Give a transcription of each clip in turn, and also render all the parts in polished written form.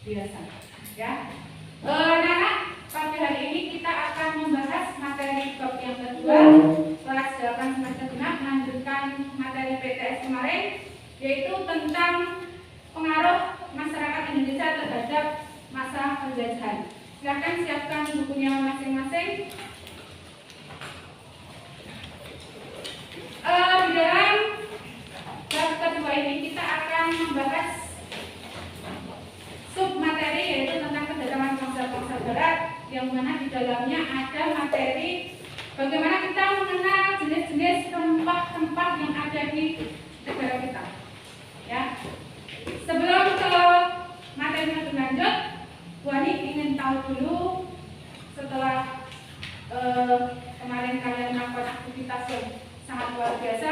biasa. Ya. Nah, pada hari ini kita akan membahas materi bab yang kedua kelas 8 semester genap, melanjutkan materi PTS kemarin, yaitu tentang pengaruh masyarakat Indonesia terhadap masa penjajahan. Silakan siapkan bukunya masing-masing. Di dalam bab kedua ini kita akan membahas sub materi, yaitu tentang kedatangan bangsa-bangsa Barat, yang mana di dalamnya ada materi bagaimana kita mengenal jenis-jenis rempah-rempah yang ada di negara kita. Ya. Sebelum ke materi lebih lanjut, Bu Ani ingin tahu dulu, setelah kemarin kalian melakukan aktivitas yang sangat luar biasa,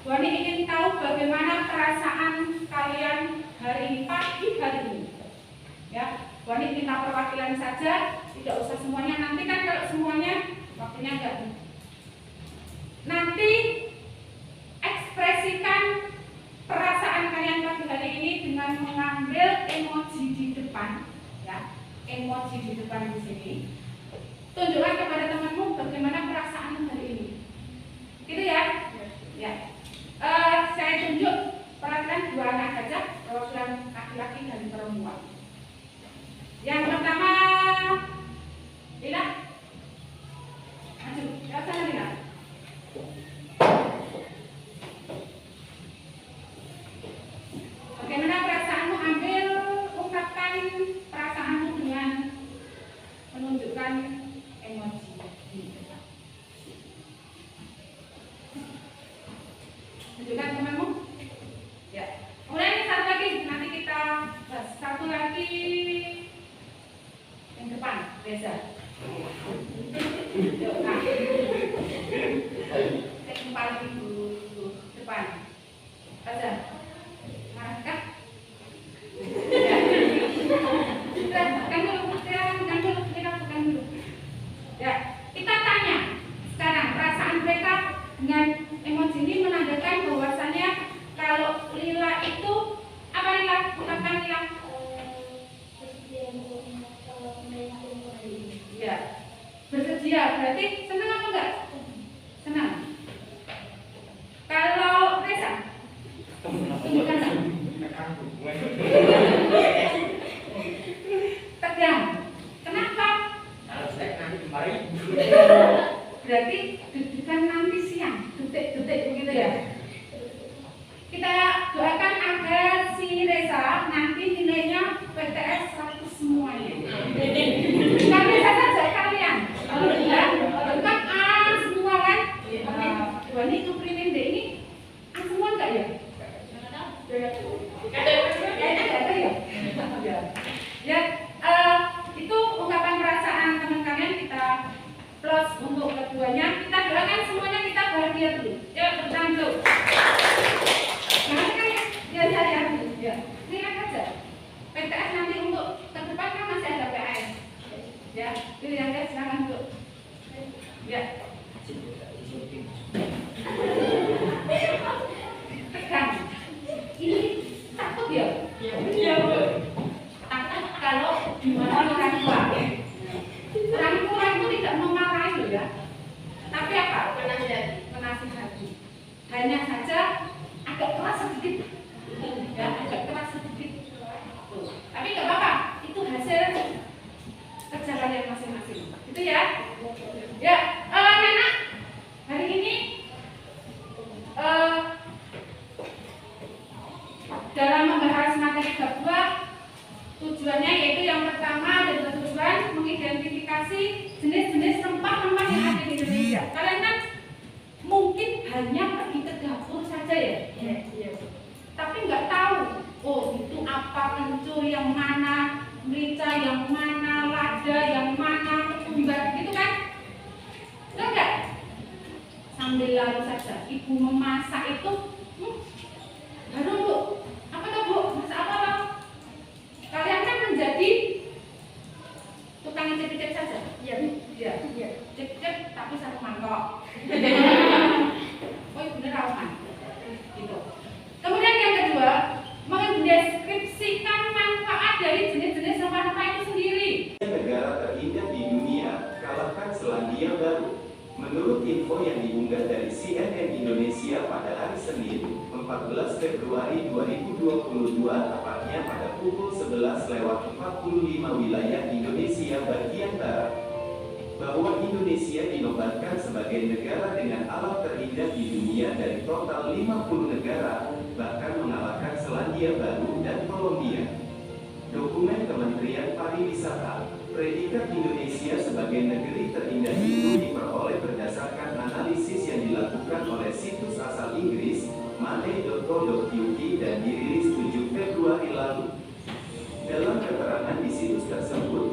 Bu Ani ingin tahu bagaimana perasaan kalian pagi hari ini. Ya, Bu Ani minta perwakilan saja, tidak usah semuanya. Nanti kan kalau semuanya waktunya enggak. Nanti ekspresikan perasaan kalian pagi hari ini dengan mengambil emoji di depan, ya, emoji di depan di sini. Tunjukkan kepada temanmu bagaimana perasaan hari ini. Gitu ya? Ya. Saya tunjuk perhatian dua anak saja, perwakilan laki-laki dan perempuan. Yang pertama, Lila, maju, ya sana Lila. Bagaimana perasaanmu? Ambil, ungkapkan perasaanmu dengan menunjukkan emoji. Tunjukkan temanmu. Ya. Kemudian satu lagi, nanti kita bahas. Satu lagi yang depan, Reza. Yuk, nah. Yang paling depan. Reza. Marahkah? Ya. Bukan dulu. Ya, kita tanya sekarang perasaan mereka dengan emoji ini menandakan bahwasannya kalau Lila itu apa Lila? Ungkapkan Lila. Ya, bersedia berarti senang atau enggak? Senang. Kalau Reza, tunjukkan. Tegang. Kenapa? Berarti deg-degan nanti siang, detik-detik begitu ya. Kita doakan agar si Reza nanti nilainya PTS 100 semuanya. Bukan Reza saja, kalian. Kalau kan A semua kan? Wah, ini ngeprintin deh ini A semua enggak ya? Ada ya? Ya, itu ungkapan perasaan teman kalian, kita plus untuk keduanya. Kita doakan semuanya kita bahagia dulu. Yuk, bertahan dulu. Jangan kan ya, ya. Lihat aja. PTS nanti untuk ke depan kan masih ada PAS. Ya, pilihan guys, silakan dulu. Ya. Tegang. Ini takut ya? Iya, Bu. Takut kalau dimarahi orang tua. Orang tua itu tidak memarahi loh ya. Tapi apa? Menasihati. Hanya saja agak keras sedikit. Ya, agak keras sedikit. Tuh. Tapi nggak apa-apa. Itu hasil kerja kalian masing-masing. Itu ya. Ya, Nana. Hari ini dalam membahas materi bab 2, tujuannya yaitu yang pertama dan bertujuan mengidentifikasi jenis-jenis rempah-rempah yang ada di Indonesia. Kalian kan mungkin hanya pergi ke dapur saja ya, tapi nggak tahu, oh itu apa kencur yang mana, merica yang mana, lada yang mana, ketumbar, gitu kan? Enggak? Sambil lalu saja, ibu memasak itu, baru Bu, apa tuh Bu? Masak apa? Kalian kan menjadi tukang cek-cek saja. Iya. Cek-cek tapi satu mangkok. Oh, bener aman. Gitu. Kemudian yang kedua, mendeskripsikan manfaat dari jenis-jenis 14 Februari 2022 tepatnya pada pukul 11:45 wilayah Indonesia bagian Barat, bahwa Indonesia dinobatkan sebagai negara dengan alam terindah di dunia dari total 50 negara, bahkan mengalahkan Selandia Baru dan Kolombia. Dokumen Kementerian Pariwisata, predikat Indonesia sebagai negeri terindah itu diperoleh berdasarkan analisis yang dilakukan oleh situs asal Inggris, money.co.uk dan dirilis 7 Februari lalu. Dalam keterangan di situs tersebut,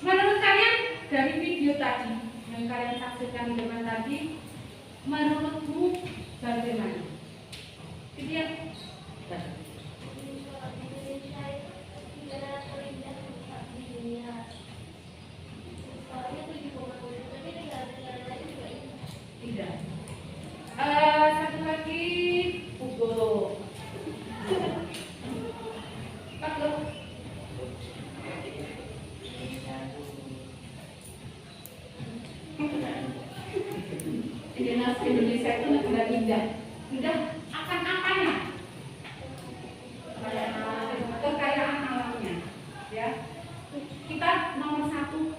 menurut kalian dari video tadi yang kalian saksikan di depan tadi, menurutmu bagaimana? Itu ya. Tidak. Satu lagi Hugo. Pak. Indonesia itu negara indah. Indah akan apanya? Kekayaan alamnya, ya. Kita nomor 1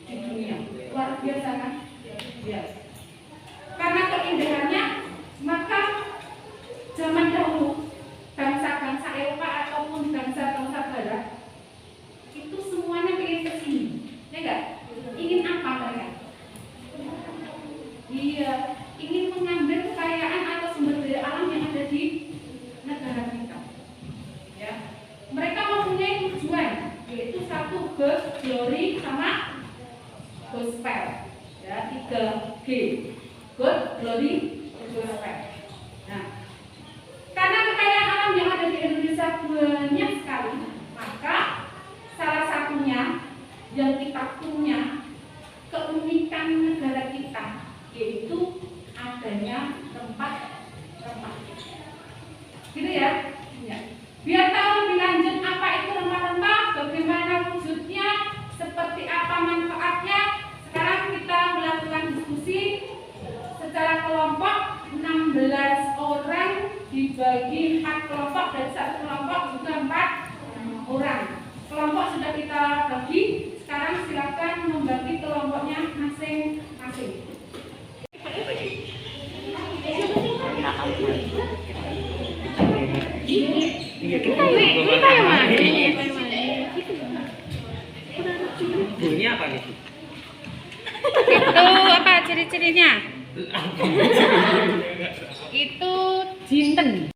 di dunia, luar biasa kan? Ya. Karena keindahannya, maka zaman dahulu bangsa-bangsa Eropa ataupun bangsa-bangsa Barat itu semuanya ingin ke sini, ya enggak? Ingin apa mereka? Iya, ingin mengambil kekayaan atau sumber daya alam yang ada di negara kita. Ya, mereka mempunyai tujuan, yaitu satu glory sama gospel. Ya, 3G, good, glory, gospel. Nah, karena kekayaan alam yang ada di Indonesia banyak sekali, maka salah satunya yang kita punya keunikan negara kita, yaitu adanya rempah-rempah. Gitu ya? Ya. Biar tahu lebih lanjut apa itu rempah-rempah, bagaimana wujudnya, seperti apa manfaatnya, sekarang kita melakukan diskusi secara kelompok. 16 orang dibagi 4 kelompok, dan satu kelompok juga 4 orang. Kelompok sudah kita bagi, sekarang silakan membagi kelompoknya masing-masing. Bunyi apa nih? Itu apa ciri-cirinya? Itu jinten.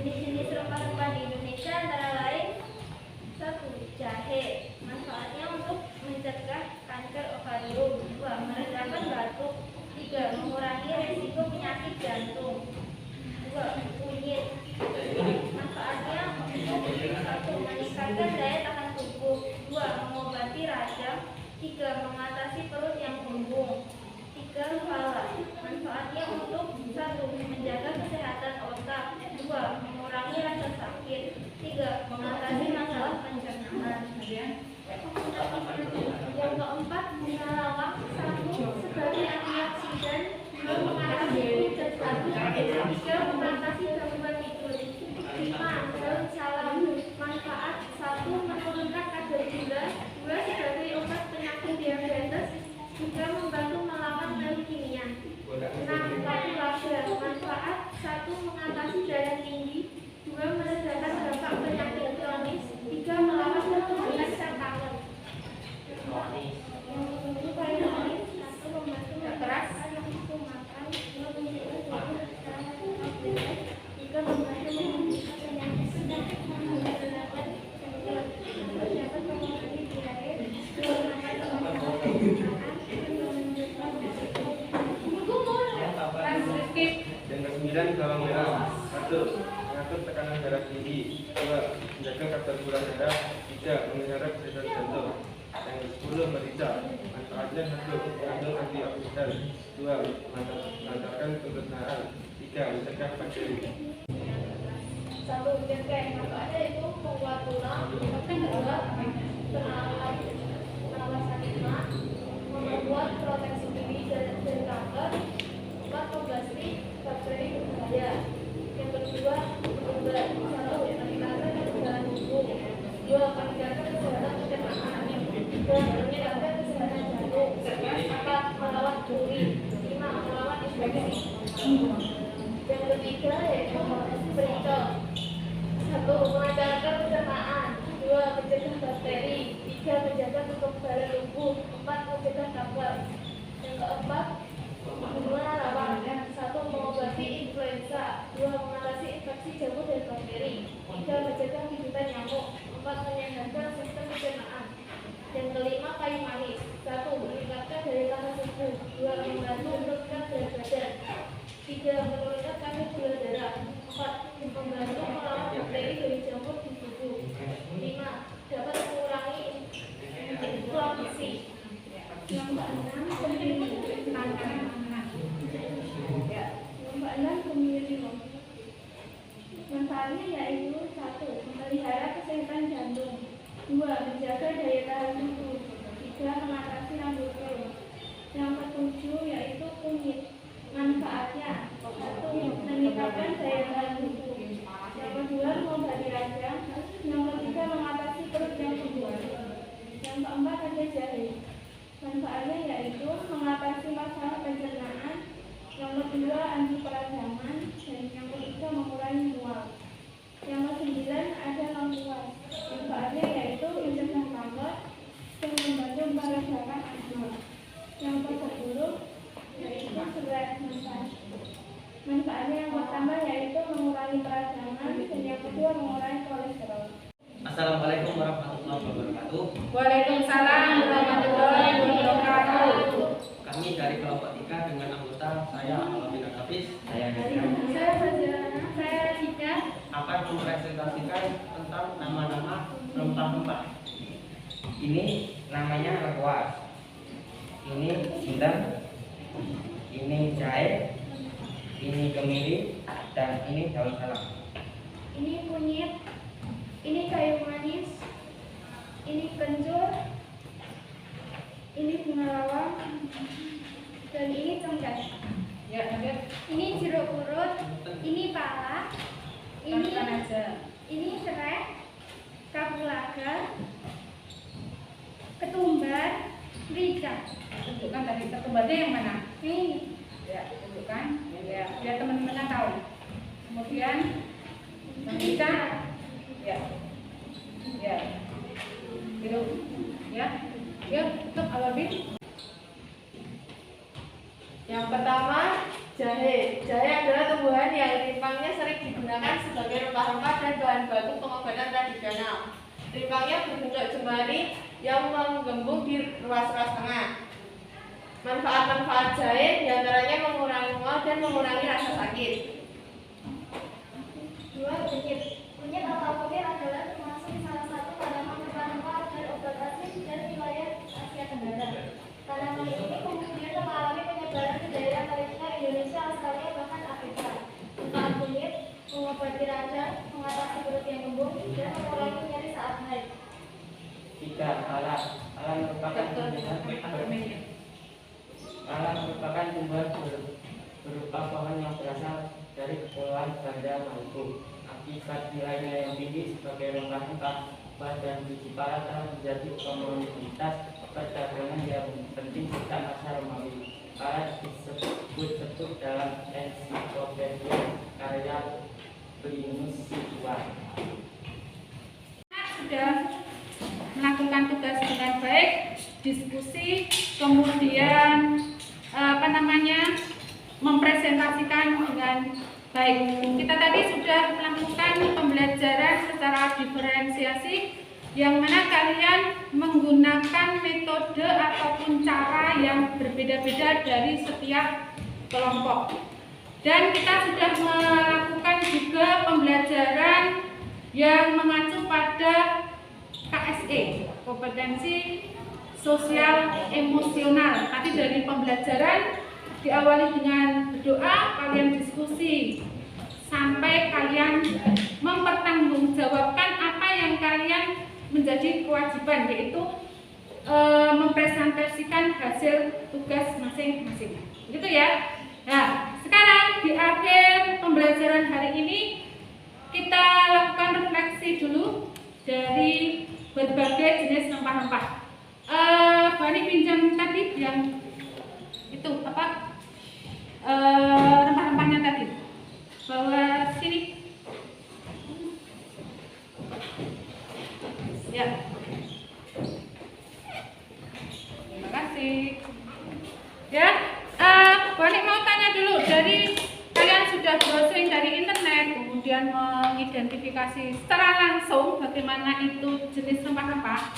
Jenis-jenis rempah-rempah di Indonesia antara lain: 1. Jahe, manfaatnya untuk mencegah kanker ovarium. 2. Meredakan batuk. 3. Mengurangi resiko penyakit jantung. 2. Kunyit, manfaatnya untuk 1. Meningkatkan daya tahan tubuh. 2. Mengobati radang. 3. Mengatasi perut yang kembung. 3. Pala, manfaatnya untuk 1. Menjaga kesehatan otak. 2. Mengurangi rasa sakit. 3. Mengatasi masalah pencernaan. Yang keempat, bunga lawang. 1. Sebagai antioksidan. 2. Mengatasi zat bagus. 3. Mengatasi gangguan tidur. 5. Daun salam, manfaat 1. Menurunkan kadar gula. 2. Sebagai obat penyakit diabetes. 3. Membantu melawan leukemia. 6. Batu lada, manfaat 1. Mengatasi darah tinggi. 2. Meredakan dampak penyakit kronis. 3. Melawan keturunan dan kanker. Ini paling penting. 1. Membantu keras. 2. Makan. 2. 9 bawang merah. 1. Mengatur tekanan darah tinggi. 2. Menjaga kadar gula darah. 3. Memelihara kesehatan jantung. Yang ke-10 merica. Manfaatnya 1. Mengandung antioksidan. 2. Melancarkan pencernaan. 3. Mencegah bakteri. 1. Bengkek, manfaatnya itu membuat tulang, 2. Penawar sakit mah, membuat proteksi diri dari kanker, 4. Membasmi bakteri berbahaya. Yang kedua, obat. 1. Meningkatkan kekebalan tubuh. 2. Meningkatkan kesehatan pencernaan. 3. Meningkatkan kesehatan jantung. 4. Melawan duri. 5. Melawan infeksi. Yang ketiga yaitu merica. 1. Melancarkan pencernaan. 2. Mencegah bakteri. 3. Menjaga kekebalan tubuh. 4. Mencegah kanker. Yang keempat, lawan. 1. Mengobati influenza. 2. Mengatasi infeksi jamur dan bakteri. 3. Mencegah gigitan nyamuk. 4. Menyehatkan sistem pencernaan. Yang kelima, kayu manis. 1. Meningkatkan daya tahan tubuh. 2. Membantu menurunkan berat badan. 3. Menurunkan kadar gula darah. 4. Membantu melawan bakteri dari jamur di tubuh. 5. Dapat mengurangi inflamasi. Yang keenam, pemilihan. Manfaatnya yaitu 1. Memelihara kesehatan jantung. 2. Menjaga daya tahan tubuh. 3. Mengatasi rambut kering. Yang ketujuh yaitu kunyit. Manfaatnya 1. Meningkatkan daya tahan tubuh. Yang kedua, mengobati radang. Yang ketiga, mengatasi perut yang kembung. Yang keempat, ada jahe. Manfaatnya yaitu mengatasi masalah pencernaan. Yang kedua, anti peradangan. Dan yang ketiga, mengurangi mual. Yang kesembilan, ada lengkuas. Manfaatnya yaitu mencegah kanker dan membantu meredakan asma. Yang ke-10 yaitu serat nafas. Manfaatnya yang pertama yaitu mengurangi peradangan dan yang kedua mengurangi kolesterol. Assalamualaikum warahmatullahi wabarakatuh. Waalaikumsalam warahmatullahi wabarakatuh. Kami dari kelompok 3 dengan anggota saya Alhamdulillah Hafiz, saya Saya Fazilana, saya Cika. akan mempresentasikan tentang nama-nama rempah-rempah. Ini namanya lengkuas, ini jinten, ini jahe, ini kemiri, dan ini daun salam. Ini kunyit, ini kayu manis, ini kencur, ini bunga lawang, dan ini cengkeh. Ya, lanjut. Ini jeruk purut, ini pala, ini aja. serai, kapulaga, ketumbar, merica. Tunjukkan tadi ketumbarnya yang mana? Ini Ya, tunjukkan. Ya, biar teman-temannya tahu. Kemudian merica. Ya. Ya. Gitu. Ya. Yuk, tutup Alabin. Yang pertama, jahe. Jahe adalah tumbuhan yang rimpangnya sering digunakan sebagai rempah-rempah dan bahan baku pengobatan tradisional. Rimpangnya berbentuk jemari yang menggembung di ruas-ruas tengah. Manfaat-manfaat jahe diantaranya mengurangi mual dan mengurangi rasa sakit. 2. Kunyit. Kunyit atau kunyit adalah termasuk salah satu tanaman rempah-rempah dan obat asli dari wilayah Asia Tenggara. Tanaman ini kemudian mengalami penyebaran ke daerah Malaysia, Indonesia, Australia, bahkan Afrika. Manfaat kunyit mengobati radang, mengatasi perut yang kembung, dan mengurangi nyeri saat haid. 3. Alam. Alam merupakan tumbuhan berupa pohon yang berasal dari kepulauan Banda Maluku. Akibat nilainya yang tinggi sebagai rempah-rempah dan biji para telah menjadi komoditas perdagangan yang penting sejak masa Romawi. Para disebut-sebut dalam ensiklopedia karya Plinius Situa. Sudah melakukan tugas dengan baik, diskusi, kemudian mempresentasikan dengan baik. Kita tadi sudah melakukan pembelajaran secara diferensiasi, yang mana kalian menggunakan metode ataupun cara yang berbeda-beda dari setiap kelompok. Dan kita sudah melakukan juga pembelajaran yang mengacu pada KSE, kompetensi sosial emosional. Tadi dari pembelajaran diawali dengan berdoa, kalian diskusi sampai kalian mempertanggungjawabkan apa yang kalian menjadi kewajiban, yaitu mempresentasikan hasil tugas masing-masing. Gitu ya. Nah, sekarang di akhir pembelajaran hari ini kita lakukan refleksi dulu dari berbagai jenis rempah-rempah. Bani pinjam tadi yang itu apa? Rempah-rempahnya tadi. Bawa sini. Ya. Terima kasih. Ya, Bani mau tanya dulu, dari kalian sudah browsing dari internet, kemudian mengidentifikasi secara langsung bagaimana itu jenis rempah-rempah.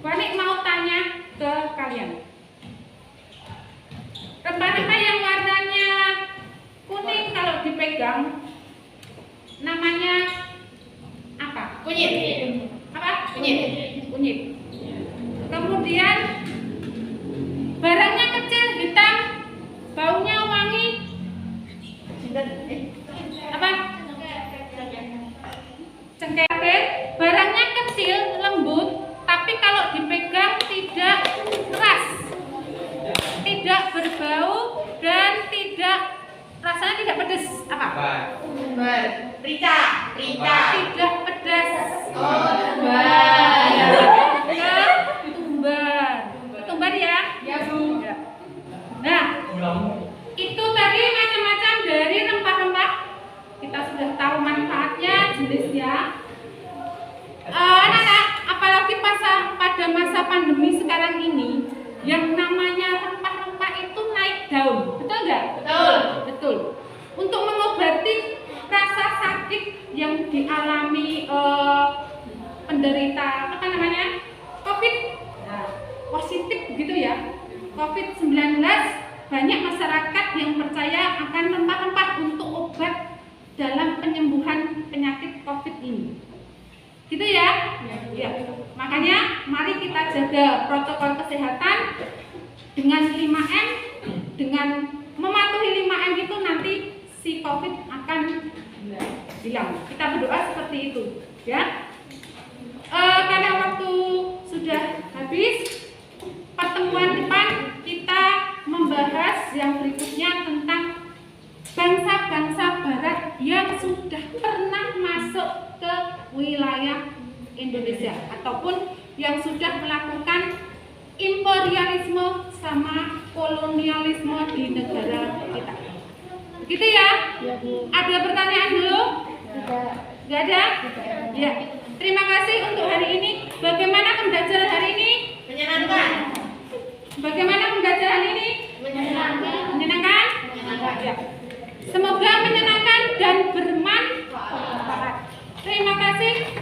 Bani mau tanya ke kalian. Rempah-rempah yang warnanya kuning kalau dipegang namanya apa? Kunyit. Apa? Kunyit. Kunyit. Kemudian barangnya kecil, hitam, baunya wangi, apa? Cengkeh. Barangnya kecil, lembut, tapi kalau dipegang tidak keras, tidak berbau, dan rasanya tidak pedas. Apa? Rica. Tidak pedas. Ketumbar ya? Ya, Bu. Ya. Nah, itu tadi macam-macam dari rempah-rempah. Kita sudah tahu manfaatnya, jenisnya. Anak-anak, apalagi pada masa pandemi sekarang ini, yang namanya rempah-rempah itu naik daun, betul nggak? Betul. Untuk mengobati rasa sakit yang dialami penderita COVID positif begitu ya, COVID-19, banyak masyarakat yang percaya akan rempah-rempah untuk obat dalam penyembuhan penyakit COVID ini. Gitu ya? Ya. Makanya mari kita jaga protokol kesehatan dengan 5M, dengan mematuhi 5M itu nanti si COVID akan hilang. Kita berdoa seperti itu, ya. Karena waktu sudah habis, pertemuan depan kita membahas yang berikutnya tentang bangsa-bangsa barat yang sudah pernah masuk ke wilayah Indonesia ataupun yang sudah melakukan imperialisme sama kolonialisme di negara kita. Begitu ya? Ada pertanyaan dulu? Tidak ada? Ya. Terima kasih untuk hari ini. Bagaimana pembelajaran hari ini? Menyenangkan. Bagaimana pembelajaran ini? Menyenangkan. Menyenangkan? Ya. Semoga menyenangkan dan bermanfaat. Terima kasih.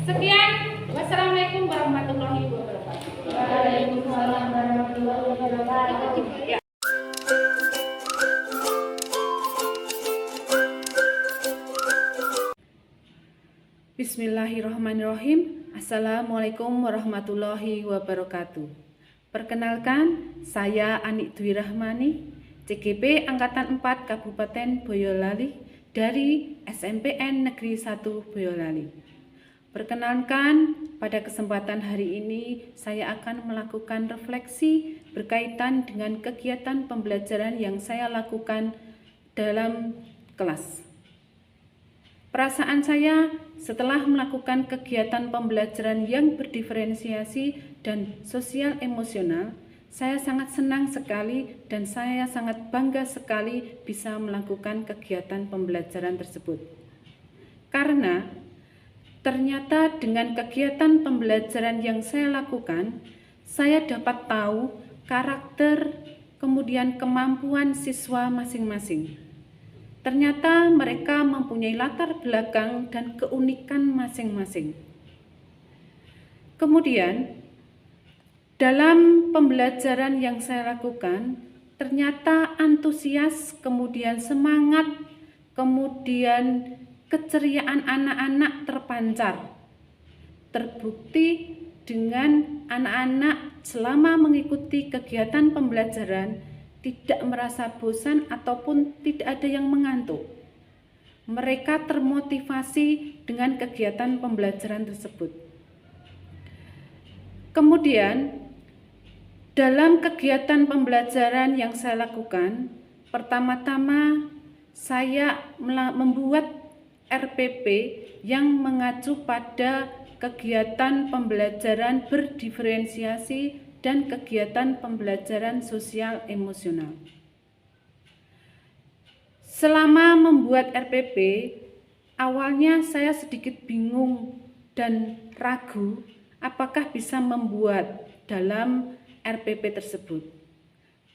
Sekian. Wassalamualaikum warahmatullahi wabarakatuh. Waalaikumsalam warahmatullahi wabarakatuh. Ya. Bismillahirrahmanirrahim. Assalamualaikum warahmatullahi wabarakatuh. Perkenalkan, saya Anik Dwi Rahmani, CGP Angkatan 4 Kabupaten Boyolali dari SMPN Negeri 1 Boyolali. Perkenalkan, pada kesempatan hari ini saya akan melakukan refleksi berkaitan dengan kegiatan pembelajaran yang saya lakukan dalam kelas. Perasaan saya setelah melakukan kegiatan pembelajaran yang berdiferensiasi dan sosial emosional, saya sangat senang sekali dan saya sangat bangga sekali bisa melakukan kegiatan pembelajaran tersebut. Karena ternyata dengan kegiatan pembelajaran yang saya lakukan, saya dapat tahu karakter kemudian kemampuan siswa masing-masing. Ternyata mereka mempunyai latar belakang dan keunikan masing-masing. Kemudian, dalam pembelajaran yang saya lakukan, ternyata antusias, kemudian semangat, kemudian keceriaan anak-anak terpancar. Terbukti dengan anak-anak selama mengikuti kegiatan pembelajaran tidak merasa bosan ataupun tidak ada yang mengantuk. Mereka termotivasi dengan kegiatan pembelajaran tersebut. Kemudian, dalam kegiatan pembelajaran yang saya lakukan, pertama-tama saya membuat RPP yang mengacu pada kegiatan pembelajaran berdiferensiasi dan kegiatan pembelajaran sosial emosional. Selama membuat RPP, awalnya saya sedikit bingung dan ragu apakah bisa membuat dalam RPP tersebut.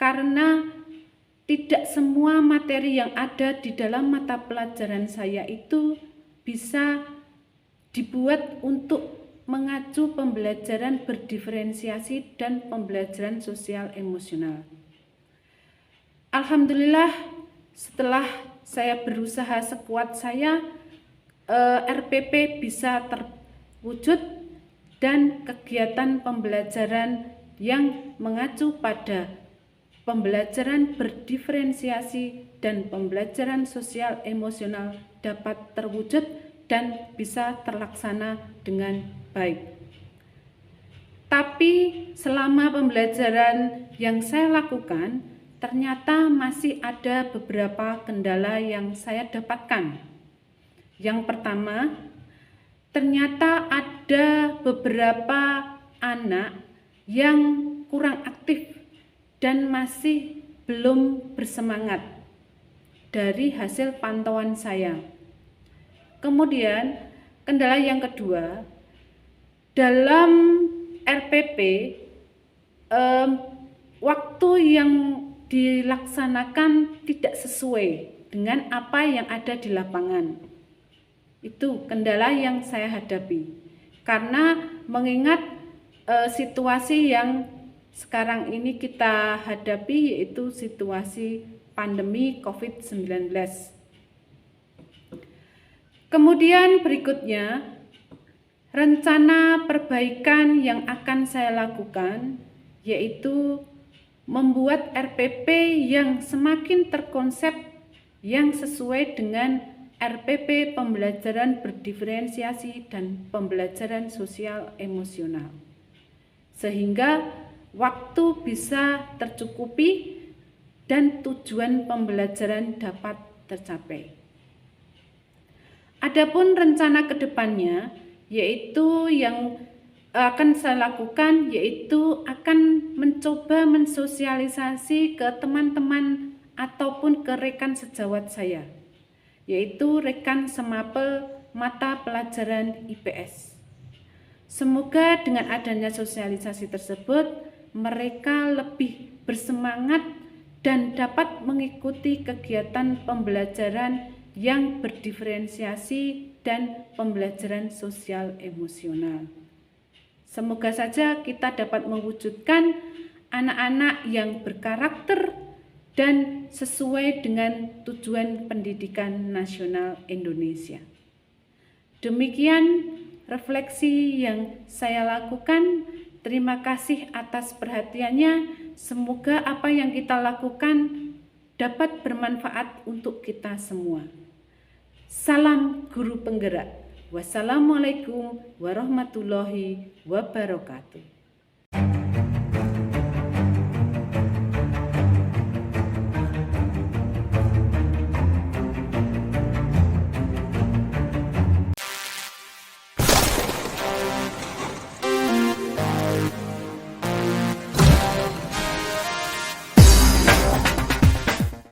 Karena tidak semua materi yang ada di dalam mata pelajaran saya itu bisa dibuat untuk mengacu pembelajaran berdiferensiasi dan pembelajaran sosial emosional. Alhamdulillah, setelah saya berusaha sekuat saya, RPP bisa terwujud dan kegiatan pembelajaran yang mengacu pada pembelajaran berdiferensiasi dan pembelajaran sosial emosional dapat terwujud dan bisa terlaksana dengan baik. Tapi selama pembelajaran yang saya lakukan, ternyata masih ada beberapa kendala yang saya dapatkan. Yang pertama, ternyata ada beberapa anak yang kurang aktif dan masih belum bersemangat dari hasil pantauan saya. Kemudian, kendala yang kedua, dalam RPP, waktu yang dilaksanakan tidak sesuai dengan apa yang ada di lapangan. Itu kendala yang saya hadapi. Karena mengingat situasi yang sekarang ini kita hadapi, yaitu situasi pandemi COVID-19. Kemudian berikutnya, rencana perbaikan yang akan saya lakukan yaitu membuat RPP yang semakin terkonsep, yang sesuai dengan RPP pembelajaran berdiferensiasi dan pembelajaran sosial emosional, sehingga waktu bisa tercukupi dan tujuan pembelajaran dapat tercapai. Adapun rencana kedepannya, yaitu yang akan saya lakukan, yaitu akan mencoba mensosialisasi ke teman-teman ataupun ke rekan sejawat saya, yaitu rekan semapel mata pelajaran IPS. Semoga dengan adanya sosialisasi tersebut, mereka lebih bersemangat dan dapat mengikuti kegiatan pembelajaran yang berdiferensiasi dan pembelajaran sosial emosional. Semoga saja kita dapat mewujudkan anak-anak yang berkarakter dan sesuai dengan tujuan pendidikan nasional Indonesia. Demikian refleksi yang saya lakukan. Terima kasih atas perhatiannya. Semoga apa yang kita lakukan dapat bermanfaat untuk kita semua. Salam guru penggerak. Wassalamualaikum warahmatullahi wabarakatuh.